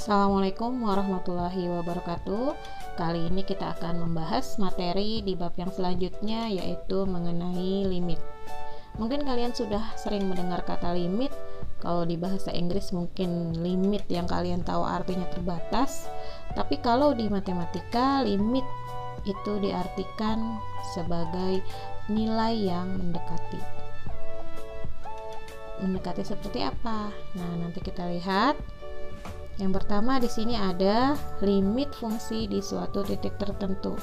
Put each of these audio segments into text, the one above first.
Assalamualaikum warahmatullahi wabarakatuh. Kali ini kita akan membahas materi di bab yang selanjutnya, yaitu mengenai limit. Mungkin kalian sudah sering mendengar kata limit. Kalau di bahasa Inggris mungkin limit yang kalian tahu artinya terbatas. Tapi kalau di matematika, limit itu diartikan sebagai nilai yang mendekati. Mendekati seperti apa? Nah, nanti kita lihat. Yang pertama di sini ada limit fungsi di suatu titik tertentu.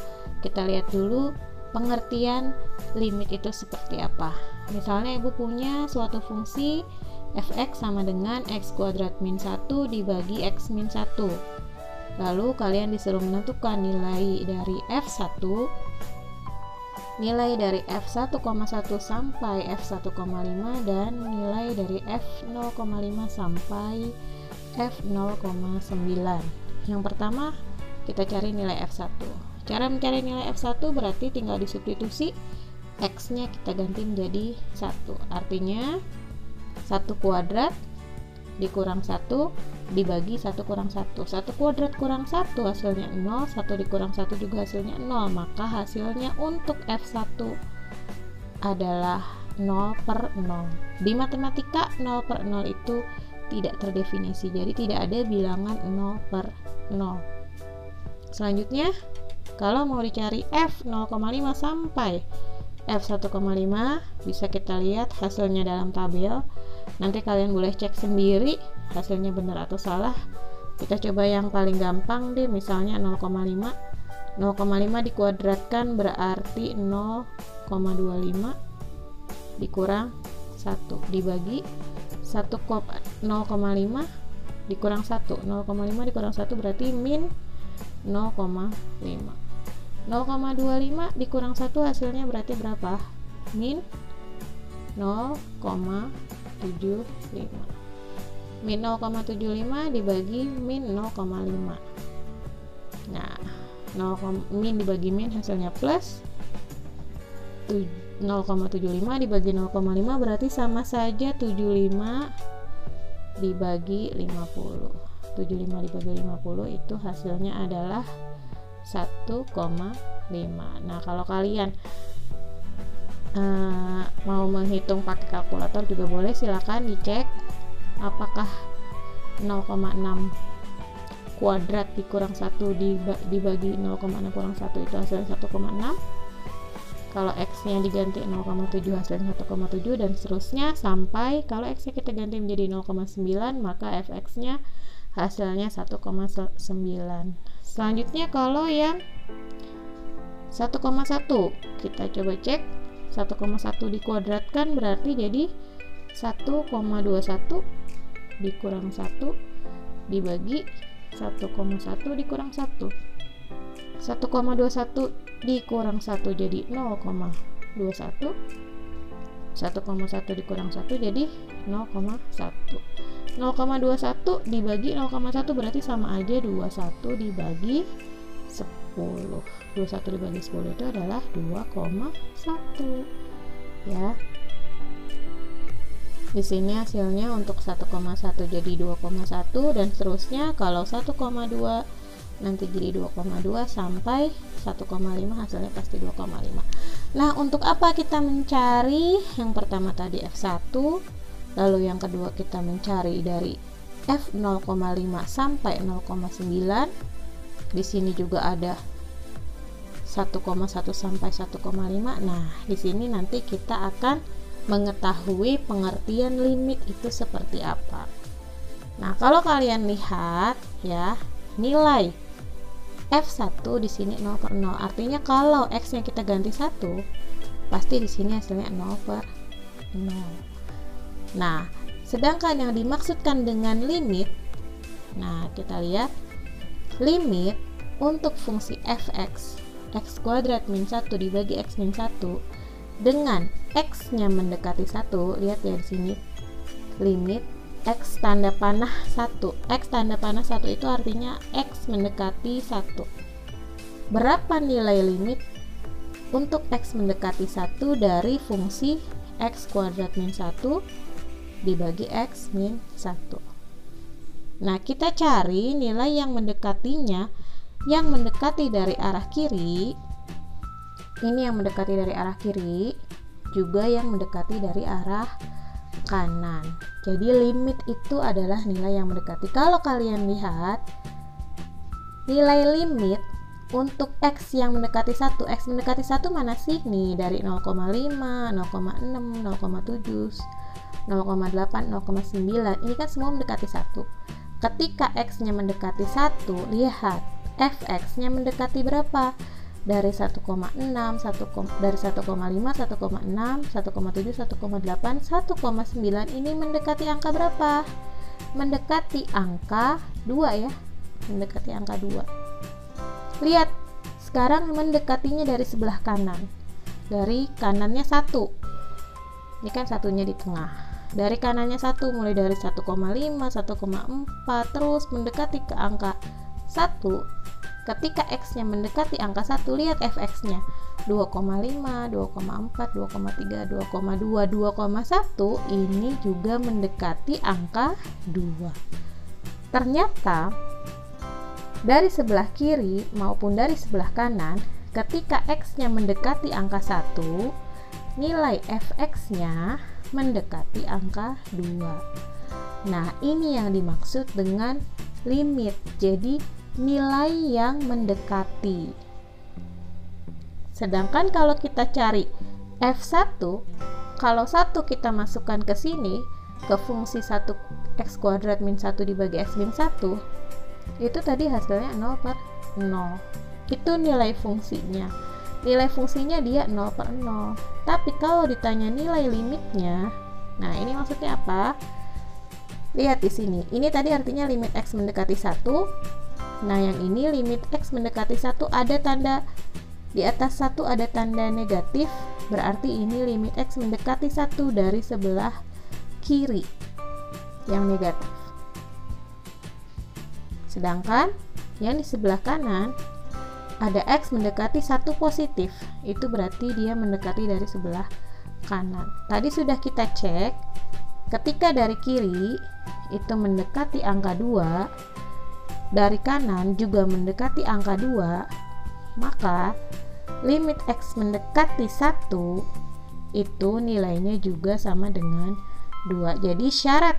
Kita lihat dulu pengertian limit itu seperti apa. Misalnya ibu punya suatu fungsi fx sama dengan x kuadrat min 1 dibagi x min 1. Lalu kalian disuruh menentukan nilai dari f1, nilai dari f1,1 sampai f1,5 dan nilai dari f0,5 sampai f0,9. Yang pertama kita cari nilai f1. Cara mencari nilai f1 berarti tinggal disubstitusi, x nya kita ganti menjadi 1. Artinya 1 kuadrat dikurang 1 dibagi 1 kurang 1. 1 kuadrat kurang 1 hasilnya 0, 1 dikurang 1 juga hasilnya 0. Maka hasilnya untuk f1 adalah 0/0. Di matematika 0/0 itu tidak terdefinisi, jadi tidak ada bilangan 0/0. Selanjutnya, kalau mau dicari f0,5 sampai f1,5, bisa kita lihat hasilnya dalam tabel. Nanti kalian boleh cek sendiri hasilnya benar atau salah. Kita coba yang paling gampang deh, misalnya 0,5. 0,5 dikuadratkan berarti 0,25 dikurang 1 dibagi 0,5 dikurang 1. 0,5 dikurang 1 berarti min 0,5. 0,25 dikurang 1 hasilnya berarti berapa? Min 0,75. Min 0,75 dibagi min 0,5. Nah, min dibagi min hasilnya plus 0,75 dibagi 0,5 berarti sama saja 75 dibagi 50. 75 dibagi 50 itu hasilnya adalah 1,5. Nah, kalau kalian mau menghitung pakai kalkulator juga boleh, silakan dicek apakah 0,6 kuadrat dikurang 1 dibagi 0,6 kurang 1 itu hasilnya 1,6. Kalau x nya diganti 0,7 hasilnya 1,7 dan seterusnya, sampai kalau x nya kita ganti menjadi 0,9 maka fx nya hasilnya 1,9. Selanjutnya kalau yang 1,1 kita coba cek. 1,1 dikuadratkan berarti jadi 1,21 dikurang 1 dibagi 1,1 dikurang 1. 1,21 dikurang 1 jadi 0,21. 1,1 dikurang 1 jadi 0,1. 0,21 dibagi 0,1 berarti sama aja 21 dibagi 10. 21 dibagi 10 itu adalah 2,1 ya. Di sini hasilnya untuk 1,1 jadi 2,1 dan seterusnya. Kalau 1,2 nanti jadi 2,2 sampai 1,5 hasilnya pasti 2,5. Nah, untuk apa kita mencari? Yang pertama tadi F1, lalu yang kedua kita mencari dari F0,5 sampai 0,9. Di sini juga ada 1,1 sampai 1,5. Nah, di sini nanti kita akan mengetahui pengertian limit itu seperti apa. Nah, kalau kalian lihat ya, nilai F1 di sini 0/0. Artinya kalau x nya kita ganti 1, pasti di sini hasilnya 0/0. Nah, sedangkan yang dimaksudkan dengan limit, nah kita lihat limit untuk fungsi fx x kuadrat min 1 dibagi x min 1 dengan x nya mendekati 1. Lihat ya di sini limit x tanda panah 1. X tanda panah 1 itu artinya x mendekati 1. Berapa nilai limit untuk x mendekati 1 dari fungsi x kuadrat min 1 dibagi x min 1? Nah, kita cari nilai yang mendekatinya, yang mendekati dari arah kiri. Ini yang mendekati dari arah kiri, juga yang mendekati dari arah kanan. Jadi limit itu adalah nilai yang mendekati. Kalau kalian lihat nilai limit untuk X yang mendekati 1, X mendekati 1 mana sih? Nih, dari 0,5, 0,6, 0,7, 0,8, 0,9. Ini kan semua mendekati 1. Ketika X-nya mendekati 1, lihat Fx-nya mendekati berapa? Dari 1,6, dari 1,5, 1,6, 1,7, 1,8, 1,9. Ini mendekati angka berapa? Mendekati angka 2 ya. Mendekati angka 2. Lihat, sekarang mendekatinya dari sebelah kanan. Dari kanannya 1. Ini kan satunya di tengah. Dari kanannya 1, mulai dari 1,5, 1,4, terus mendekati ke angka 1. Ketika X-nya mendekati angka 1, lihat Fx-nya 2,5, 2,4, 2,3, 2,2, 2,1. Ini juga mendekati angka 2. Ternyata dari sebelah kiri maupun dari sebelah kanan, ketika X-nya mendekati angka 1, nilai Fx-nya mendekati angka 2. Nah, ini yang dimaksud dengan limit. Jadi nilai yang mendekati. Sedangkan kalau kita cari F1, kalau 1 kita masukkan ke sini, ke fungsi 1x² min 1 dibagi x min 1, itu tadi hasilnya 0/0. Itu nilai fungsinya. Nilai fungsinya dia 0/0. Tapi kalau ditanya nilai limitnya, nah ini maksudnya apa? Lihat di sini. Ini tadi artinya limit x mendekati 1. Nah, yang ini limit X mendekati 1 ada tanda di atas 1 ada tanda negatif, berarti ini limit X mendekati 1 dari sebelah kiri yang negatif. Sedangkan yang di sebelah kanan ada X mendekati 1 positif, itu berarti dia mendekati dari sebelah kanan. Tadi sudah kita cek, ketika dari kiri itu mendekati angka 2, dari kanan juga mendekati angka 2, maka limit X mendekati 1 itu nilainya juga sama dengan 2. Jadi syarat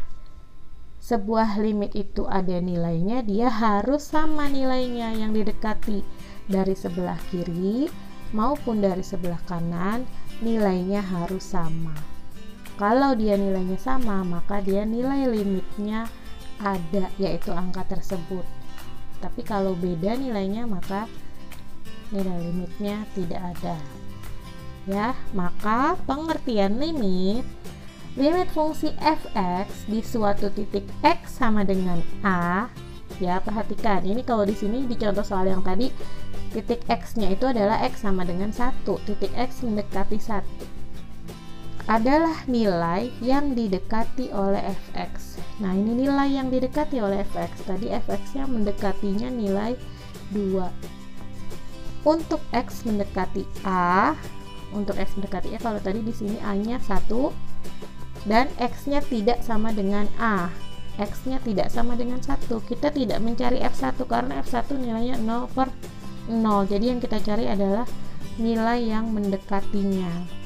sebuah limit itu ada nilainya, dia harus sama nilainya yang didekati dari sebelah kiri maupun dari sebelah kanan, nilainya harus sama. Kalau dia nilainya sama, maka dia nilai limitnya ada, yaitu angka tersebut. Tapi kalau beda nilainya, maka nilai limitnya tidak ada. Ya, maka pengertian limit fungsi fx di suatu titik x sama dengan a. Ya, perhatikan. Ini kalau di sini di contoh soal yang tadi, titik x-nya itu adalah x sama dengan 1. Titik x mendekati 1. Adalah nilai yang didekati oleh fx. Nah, ini nilai yang didekati oleh fx. Tadi fx-nya mendekatinya nilai 2. Untuk x mendekati a, kalau tadi di sini a-nya 1 dan x-nya tidak sama dengan a. X-nya tidak sama dengan 1. Kita tidak mencari f1 karena f1 nilainya 0/0. Jadi yang kita cari adalah nilai yang mendekatinya.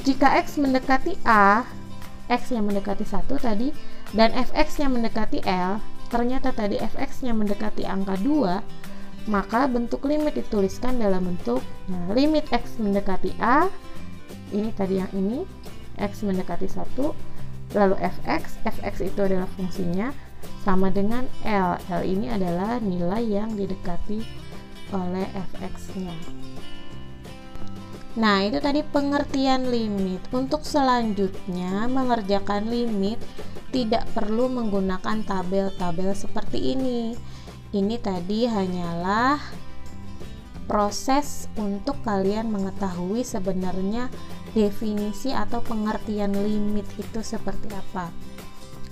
Jika x mendekati a, x yang mendekati 1 tadi, dan fx yang mendekati L, ternyata tadi fx yang mendekati angka 2, maka bentuk limit dituliskan dalam bentuk limit x mendekati a, ini tadi yang ini, x mendekati 1, lalu fx itu adalah fungsinya, sama dengan L. L ini adalah nilai yang didekati oleh fx-nya. Nah, itu tadi pengertian limit. Untuk selanjutnya mengerjakan limit tidak perlu menggunakan tabel-tabel seperti ini. Ini tadi hanyalah proses untuk kalian mengetahui sebenarnya definisi atau pengertian limit itu seperti apa.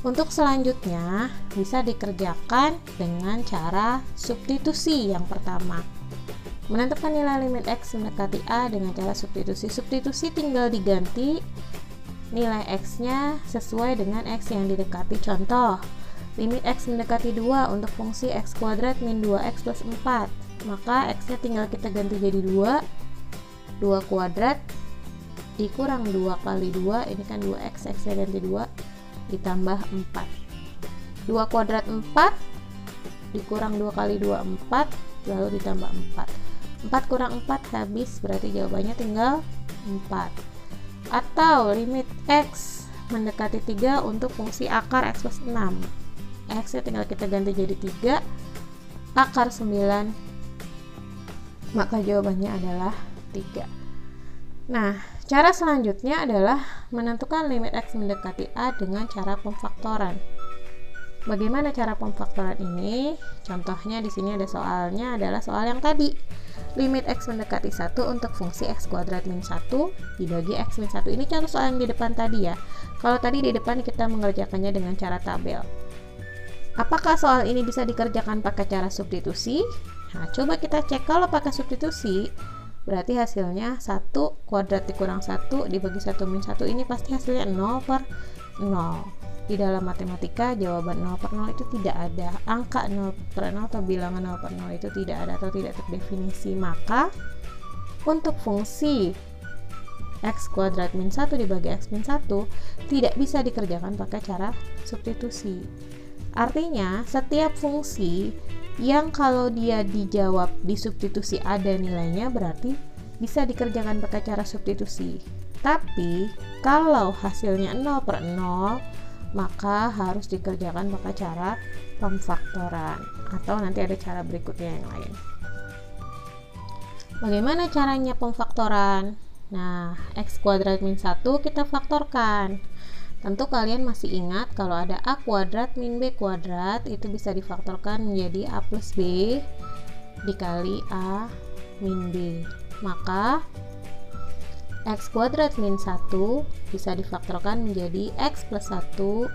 Untuk selanjutnya bisa dikerjakan dengan cara substitusi. Yang pertama, menentukan nilai limit x mendekati a dengan cara substitusi. Substitusi tinggal diganti nilai X-nya sesuai dengan X yang didekati. Contoh, limit X mendekati 2 untuk fungsi X kuadrat min 2X plus 4. Maka X-nya tinggal kita ganti jadi 2 kuadrat dikurang 2 kali 2, ini kan 2X, X-nya ganti 2, ditambah 4. 2 kuadrat 4 dikurang 2 kali 2, 4, lalu ditambah 4. 4 kurang 4 habis, berarti jawabannya tinggal 4. Atau limit X mendekati 3 untuk fungsi akar X plus 6. X nya tinggal kita ganti jadi 3 akar 9, maka jawabannya adalah 3. Nah, cara selanjutnya adalah menentukan limit X mendekati A dengan cara pemfaktoran. Bagaimana cara pemfaktoran ini? Contohnya di sini ada soalnya, adalah soal yang tadi. Limit X mendekati 1 untuk fungsi X kuadrat min 1 dibagi X min 1. Ini contoh soal yang di depan tadi ya. Kalau tadi di depan kita mengerjakannya dengan cara tabel. Apakah soal ini bisa dikerjakan pakai cara substitusi? Nah, coba kita cek. Kalau pakai substitusi, berarti hasilnya 1 kuadrat dikurang 1 dibagi 1 min 1, ini pasti hasilnya 0 per 0. Di dalam matematika jawaban 0 per 0 itu tidak ada. Angka 0 per 0 atau bilangan 0 per 0 itu tidak ada atau tidak terdefinisi. Maka untuk fungsi X kuadrat min 1 dibagi X min 1 tidak bisa dikerjakan pakai cara substitusi. Artinya setiap fungsi yang kalau dia dijawab di substitusi ada nilainya, berarti bisa dikerjakan pakai cara substitusi. Tapi kalau hasilnya 0 per 0, maka harus dikerjakan pakai cara pemfaktoran, atau nanti ada cara berikutnya yang lain. Bagaimana caranya pemfaktoran? Nah, X kuadrat min 1 kita faktorkan. Tentu kalian masih ingat kalau ada A kuadrat min B kuadrat, itu bisa difaktorkan menjadi A plus B dikali A min B. Maka X kuadrat min 1 bisa difaktorkan menjadi X plus 1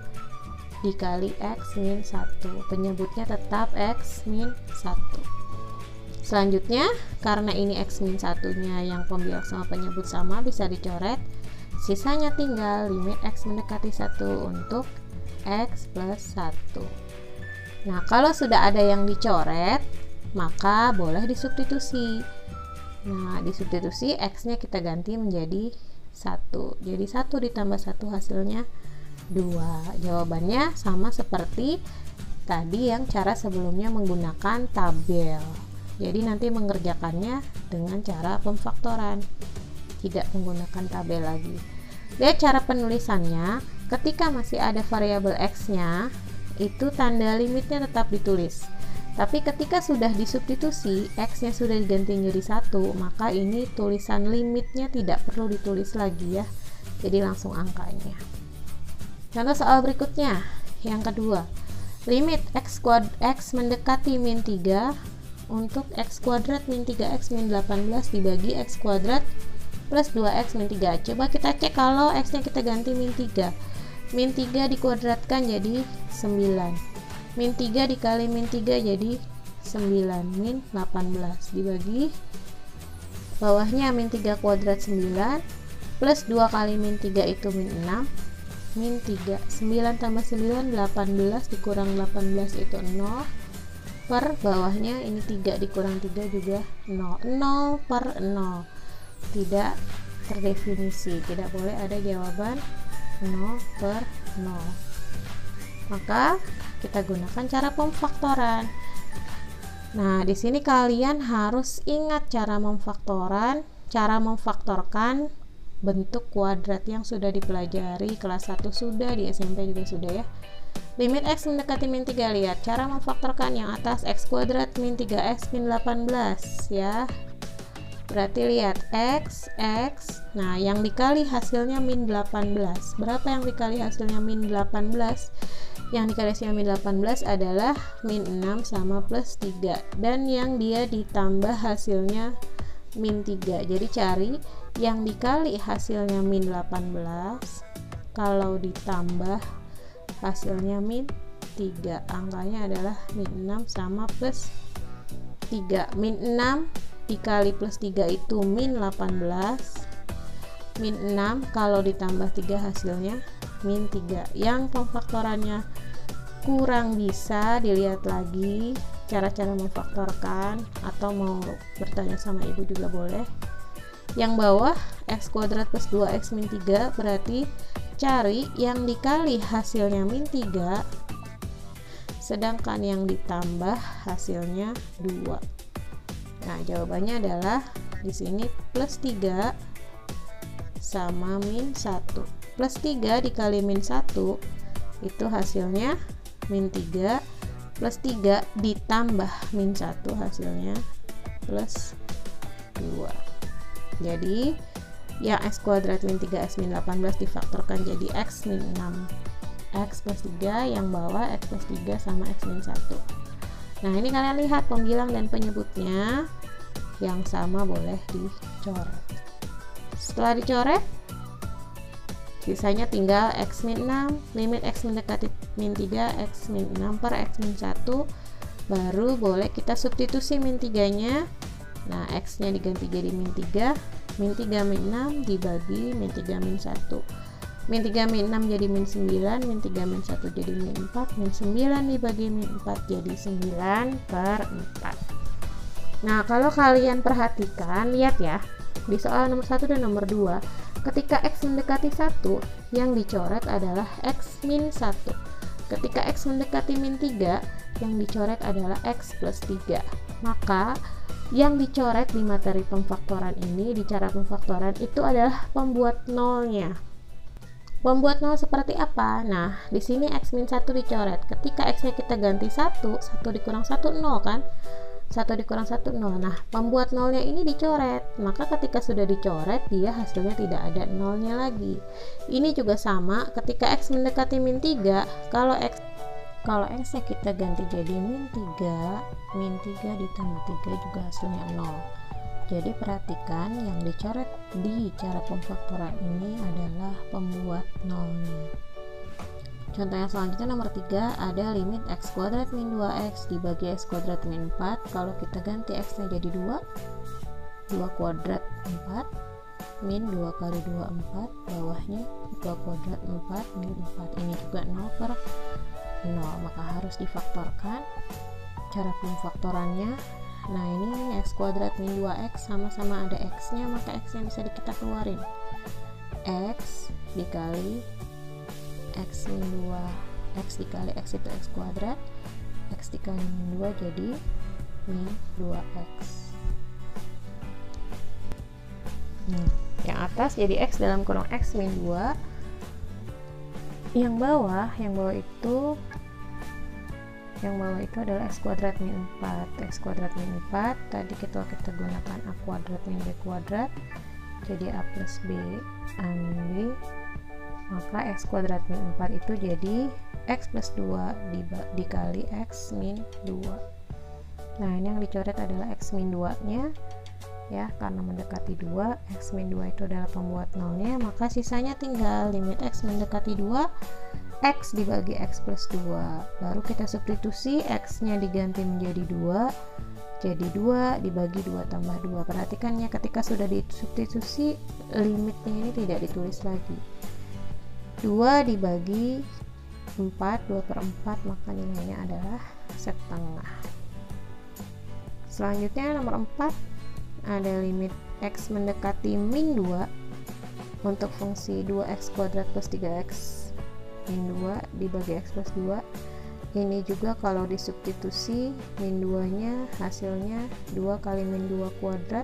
dikali X min 1. Penyebutnya tetap X min 1. Selanjutnya, karena ini X min 1-nya yang pembilang sama penyebut sama, bisa dicoret. Sisanya tinggal limit X mendekati 1 untuk X plus 1. Nah, kalau sudah ada yang dicoret, maka boleh disubstitusi. Nah, di substitusi X-nya kita ganti menjadi 1. Jadi 1 ditambah 1 hasilnya 2. Jawabannya sama seperti tadi yang cara sebelumnya menggunakan tabel. Jadi nanti mengerjakannya dengan cara pemfaktoran, tidak menggunakan tabel lagi. Lihat cara penulisannya. Ketika masih ada variabel X-nya, itu tanda limitnya tetap ditulis. Tapi ketika sudah disubstitusi, X-nya sudah diganti menjadi 1, maka ini tulisan limitnya tidak perlu ditulis lagi ya. Jadi langsung angkanya. Contoh soal berikutnya, yang kedua. Limit X mendekati min 3 untuk X kuadrat min 3X min 18 dibagi X kuadrat plus 2X min 3. Coba kita cek kalau X-nya kita ganti min 3. Min 3 dikuadratkan jadi 9. Min 3 dikali min 3 jadi 9, min 18 dibagi bawahnya min 3 kuadrat 9 plus 2 kali min 3 itu min 6, min 3, 9 tambah 9 18 dikurang 18 itu 0 per bawahnya ini 3 dikurang 3 juga 0, 0 per 0, tidak terdefinisi, tidak boleh ada jawaban 0 per 0. Maka kita gunakan cara pemfaktoran. Nah, di sini kalian harus ingat cara memfaktorkan bentuk kuadrat yang sudah dipelajari kelas 1 sudah, di SMP juga sudah ya. Limit X mendekati min 3, lihat cara memfaktorkan yang atas X kuadrat min 3X min 18 ya. Berarti lihat X, nah yang dikali hasilnya min 18. Berapa yang dikali hasilnya min 18? Yang dikali hasilnya min 18 adalah min 6 sama plus 3. Dan yang dia ditambah hasilnya min 3. Jadi cari yang dikali hasilnya min 18 kalau ditambah hasilnya min 3. Angkanya adalah min 6 sama plus 3. Min 6 dikali plus 3 itu min 18, min 6, kalau ditambah 3 hasilnya min 3. Yang pemfaktorannya kurang bisa dilihat lagi cara-cara memfaktorkan, atau mau bertanya sama ibu juga boleh. Yang bawah x kuadrat plus 2x min 3, berarti cari yang dikali hasilnya min 3, sedangkan yang ditambah hasilnya 2. Nah, jawabannya adalah di sini plus 3 sama min 1. Plus 3 dikali min 1 itu hasilnya min 3, plus 3 ditambah min 1 hasilnya plus 2. Jadi yang x kuadrat min 3x min 18 difaktorkan jadi x min 6 x plus 3, yang bawah x plus 3 sama x min 1. Nah, ini kalian lihat pembilang dan penyebutnya yang sama boleh dicoret. Setelah dicoret, sisanya tinggal x min 6, limit x mendekati min 3, x min 6 per x min 1, baru boleh kita substitusi min 3 nya. Nah, x nya diganti jadi min 3, min 3 min 6 dibagi min 3 min 1, min 3 min 6 jadi min 9, min 3 min 1 jadi min 4, min 9 dibagi min 4 jadi 9 per 4. Nah, kalau kalian perhatikan, lihat ya, di soal nomor 1 dan nomor 2, ketika x mendekati 1, yang dicoret adalah x min 1. Ketika x mendekati min 3, yang dicoret adalah x plus 3. Maka yang dicoret di materi pemfaktoran ini, di cara pemfaktoran itu adalah pembuat nolnya. Pembuat nol seperti apa? Nah, di sini x min 1 dicoret. Ketika x-nya kita ganti 1, 1 dikurang 1 0 kan? 1 dikurang 1 0. Nah, pembuat nolnya ini dicoret. Maka ketika sudah dicoret, dia hasilnya tidak ada nolnya lagi. Ini juga sama, ketika x mendekati min 3, kalau x-nya kita ganti jadi min 3 ditambah 3 juga hasilnya 0. Jadi perhatikan, yang dicoret di cara pemfaktoran ini adalah pembuat nolnya. Contoh yang selanjutnya nomor 3, ada limit x kuadrat min 2x dibagi x kuadrat min 4. Kalau kita ganti x nya jadi 2 kuadrat 4, min 2 kali 2 4, bawahnya 2 kuadrat 4 min 4. Ini juga 0 per 0, maka harus difaktorkan. Cara pemfaktorannya, nah ini x kuadrat min 2x sama-sama ada x nya, maka x nya bisa kita keluarin, x dikali x min 2, x dikali x itu x kuadrat, x dikali min 2 jadi min 2x. Yang atas jadi x dalam kurung x min 2, yang bawah itu adalah x kuadrat min 4. X kuadrat min 4 tadi kita gunakan a kuadrat min b kuadrat, jadi a plus b min b, maka x kuadrat min 4 itu jadi x plus 2 dikali x min 2. Nah, ini yang dicoret adalah x min 2 nya ya, karena mendekati 2, x min 2 itu adalah pembuat nolnya, maka sisanya tinggal limit x mendekati 2, x dibagi x plus 2, baru kita substitusi, x nya diganti menjadi 2, jadi 2 dibagi 2 tambah 2. Perhatikan ya, ketika sudah disubstitusi, limitnya ini tidak ditulis lagi, 2 dibagi 4, 2 per 4, maka nilainya adalah setengah. Selanjutnya nomor 4, ada limit x mendekati min 2 untuk fungsi 2x kuadrat plus 3x min 2 dibagi x plus 2. Ini juga kalau disubstitusi, min 2 nya hasilnya 2 kali min 2 kuadrat,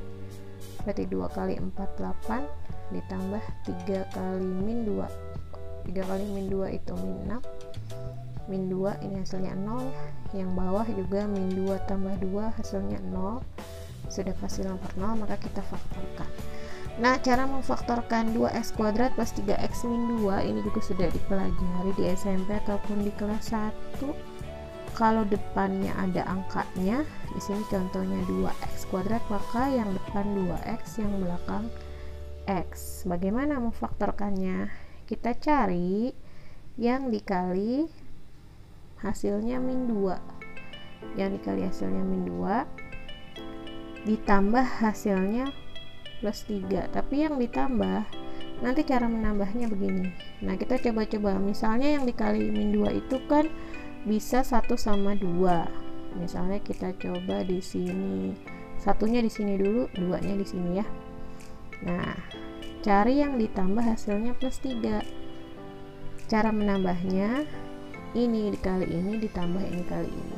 berarti 2 kali 4 8, ditambah 3 kali min 2, 3 kali min 2 itu min 6, min 2 ini hasilnya 0, yang bawah juga min 2 tambah 2 hasilnya 0. Sudah pasti nomor 0, maka kita faktorkan. Nah, cara memfaktorkan 2x kuadrat plus 3x min 2 ini juga sudah dipelajari di SMP ataupun di kelas 1. Kalau depannya ada angkanya, di sini contohnya 2x kuadrat, maka yang depan 2x, yang belakang x. Bagaimana memfaktorkannya? Kita cari yang dikali hasilnya min 2. Yang dikali hasilnya min 2 ditambah hasilnya plus 3, tapi yang ditambah Nanti cara menambahnya begini. Nah, kita coba-coba. Misalnya yang dikali min 2 itu kan bisa 1 sama 2. Misalnya kita coba di sini. Satunya di sini dulu, duanya di sini ya. Nah, cari yang ditambah hasilnya plus 3. Cara menambahnya ini dikali ini ditambah ini kali ini.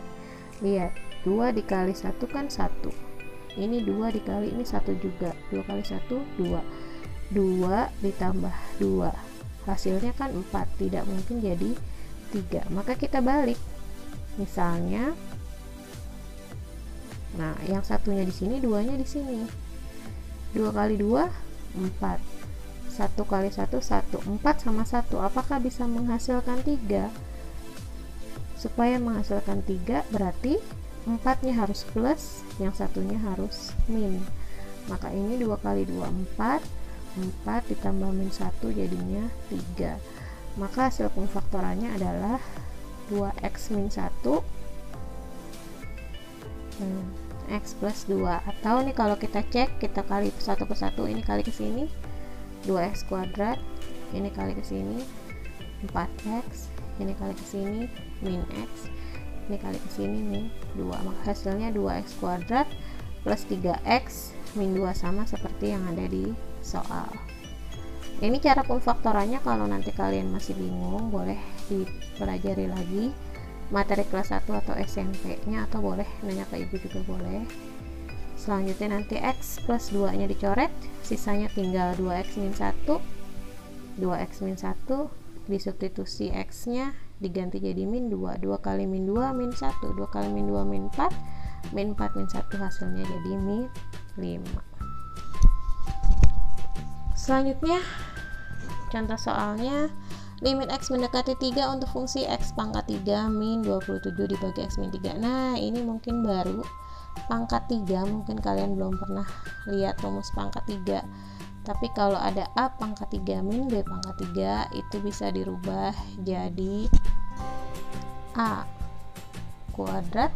Lihat, 2 dikali 1 kan 1. Ini 2 dikali ini 1 juga. 2 kali 1 2. 2 ditambah 2. Hasilnya kan 4, tidak mungkin jadi 3. Maka kita balik. Misalnya, nah, yang satunya di sini, duanya di sini. 2 kali 2 4. 1 kali 1 1. 4 sama 1. Apakah bisa menghasilkan 3? Supaya menghasilkan 3 berarti 4-nya harus plus, yang satunya harus min. Maka ini 2 kali 2 4. 4 ditambah min 1 jadinya 3. Maka hasil pemfaktorannya adalah 2x min 1 x plus 2. Atau nih kalau kita cek, kita kali satu ke satu, ini kali ke sini 2x kuadrat, ini kali ke sini 4x, ini kali ke sini min x, ini kali ke sini min 2. Maka hasilnya 2x kuadrat plus 3x min 2 sama seperti yang ada di soal. Ini cara pemfaktorannya. Kalau nanti kalian masih bingung, boleh dipelajari lagi materi kelas 1 atau SMP nya, atau boleh nanya ke ibu juga boleh. Selanjutnya nanti x plus 2 nya dicoret, sisanya tinggal 2x min 1. 2x min 1 disubstitusi x nya diganti jadi min 2. 2 kali min 2 min 1. 2 kali min 2 min 4. Min 4 min 1 hasilnya jadi min 5. Selanjutnya contoh soalnya, limit x mendekati 3 untuk fungsi x pangkat 3 min 27 dibagi x min 3. Nah, ini mungkin baru pangkat 3, mungkin kalian belum pernah lihat rumus pangkat 3. Tapi kalau ada a pangkat 3 min b pangkat 3, itu bisa dirubah jadi a kuadrat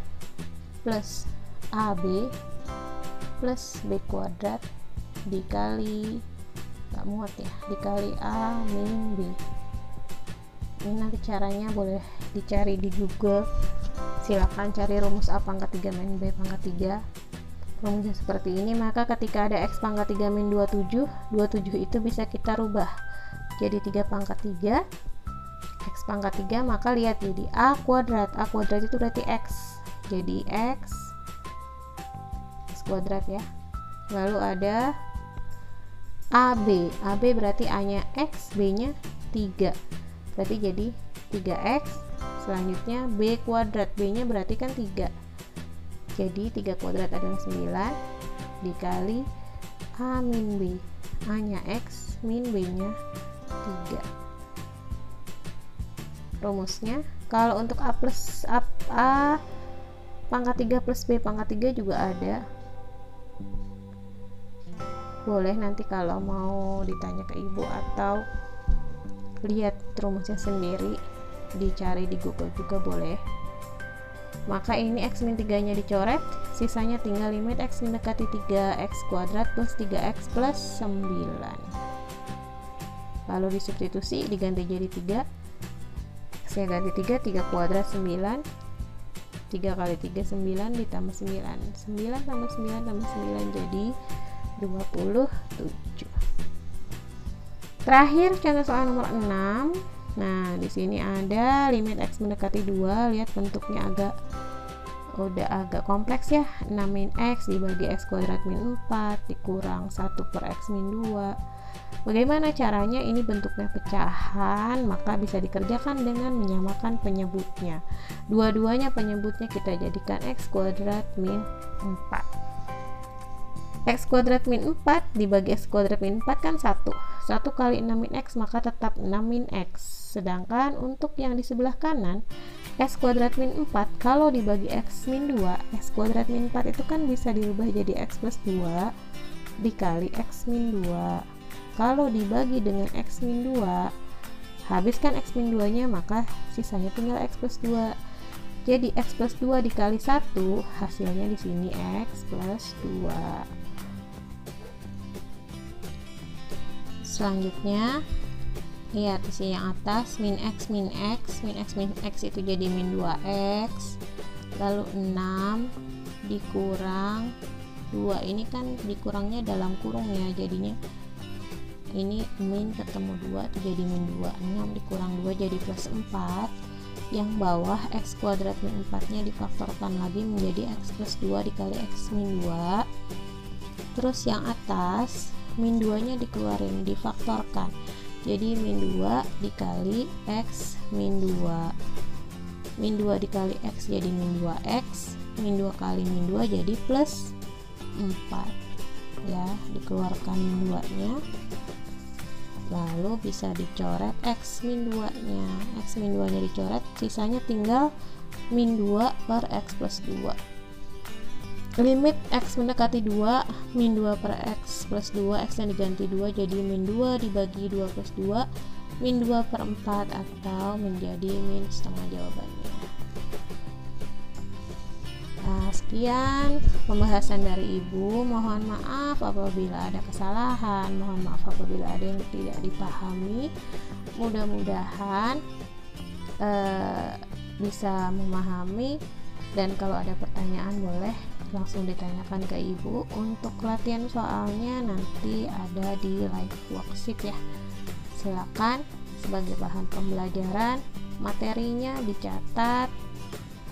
plus ab plus b kuadrat dikali, nggak muat ya, dikali a min b. Ini nanti caranya boleh dicari di Google. Silakan cari rumus a pangkat 3 min b pangkat 3. Rumusnya seperti ini. Maka ketika ada x pangkat 3 min 27, 27 itu bisa kita rubah jadi 3 pangkat 3 x pangkat 3. Maka lihat jadi a kuadrat. A kuadrat itu berarti x, jadi x kuadrat ya. Lalu ada AB. AB berarti A nya x, B nya 3, berarti jadi 3x. Selanjutnya B kuadrat, B nya berarti kan 3, jadi 3 kuadrat adalah 9 dikali A min B. A nya x, min B nya 3. Rumusnya kalau untuk A plus A pangkat 3 plus B pangkat 3 juga ada. Boleh nanti kalau mau ditanya ke ibu atau lihat rumusnya sendiri, dicari di Google juga boleh. Maka ini x min 3 nya dicoret, sisanya tinggal limit x mendekati 3x kuadrat plus 3x plus 9. Lalu disubstitusi, diganti jadi 3, x nya ganti 3, 3 kuadrat 9, 3 kali 3 9 ditambah 9, 9 tambah 9 tambah 9 jadi 27. Terakhir contoh soal nomor 6. Nah, di sini ada limit x mendekati 2. Lihat bentuknya udah agak kompleks ya. 6 min x dibagi x kuadrat min 4 dikurang 1 per x min 2. Bagaimana caranya? Ini bentuknya pecahan, maka bisa dikerjakan dengan menyamakan penyebutnya. Dua-duanya penyebutnya kita jadikan x kuadrat min 4. X kuadrat min 4 dibagi x kuadrat min 4 kan 1. 1 kali 6 min x maka tetap 6 min x. Sedangkan untuk yang di sebelah kanan, x kuadrat min 4 kalau dibagi x min 2, x kuadrat min 4 itu kan bisa dirubah jadi x plus 2 dikali x min 2. Kalau dibagi dengan x min 2, habiskan x min 2 nya, maka sisanya tinggal x plus 2. Jadi x plus 2 dikali 1, hasilnya di sini x plus 2. Selanjutnya lihat isi yang atas, min x itu jadi min 2x, lalu 6 dikurang 2, ini kan dikurangnya dalam kurung ya, jadinya ini min ketemu 2 itu jadi min 2, 6 dikurang 2 jadi plus 4, yang bawah x kuadrat min 4 nya difaktorkan lagi menjadi x plus 2 dikali x min 2, terus yang atas min 2 nya dikeluarin, difaktorkan jadi min 2 dikali x min 2, min 2 dikali x jadi min 2x, min 2 kali min 2 jadi plus 4 ya, dikeluarkan min 2 nya, lalu bisa dicoret x min 2 nya, x min 2 nya dicoret, sisanya tinggal min 2 per x plus 2. Limit x mendekati 2, min 2 per x plus 2, x yang diganti 2 jadi min 2 dibagi 2 plus 2, min 2 per 4 atau menjadi min setengah jawabannya. Nah, sekian pembahasan dari Ibu. Mohon maaf apabila ada kesalahan, mohon maaf apabila ada yang tidak dipahami. Mudah-mudahan bisa memahami, dan kalau ada pertanyaan boleh langsung ditanyakan ke Ibu. Untuk latihan soalnya nanti ada di live worksheet ya, silakan sebagai bahan pembelajaran, materinya dicatat,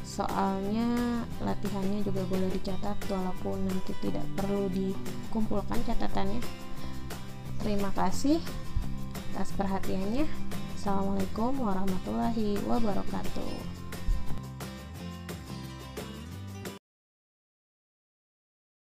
soalnya latihannya juga boleh dicatat walaupun nanti tidak perlu dikumpulkan catatannya. Terima kasih atas perhatiannya. Assalamualaikum warahmatullahi wabarakatuh.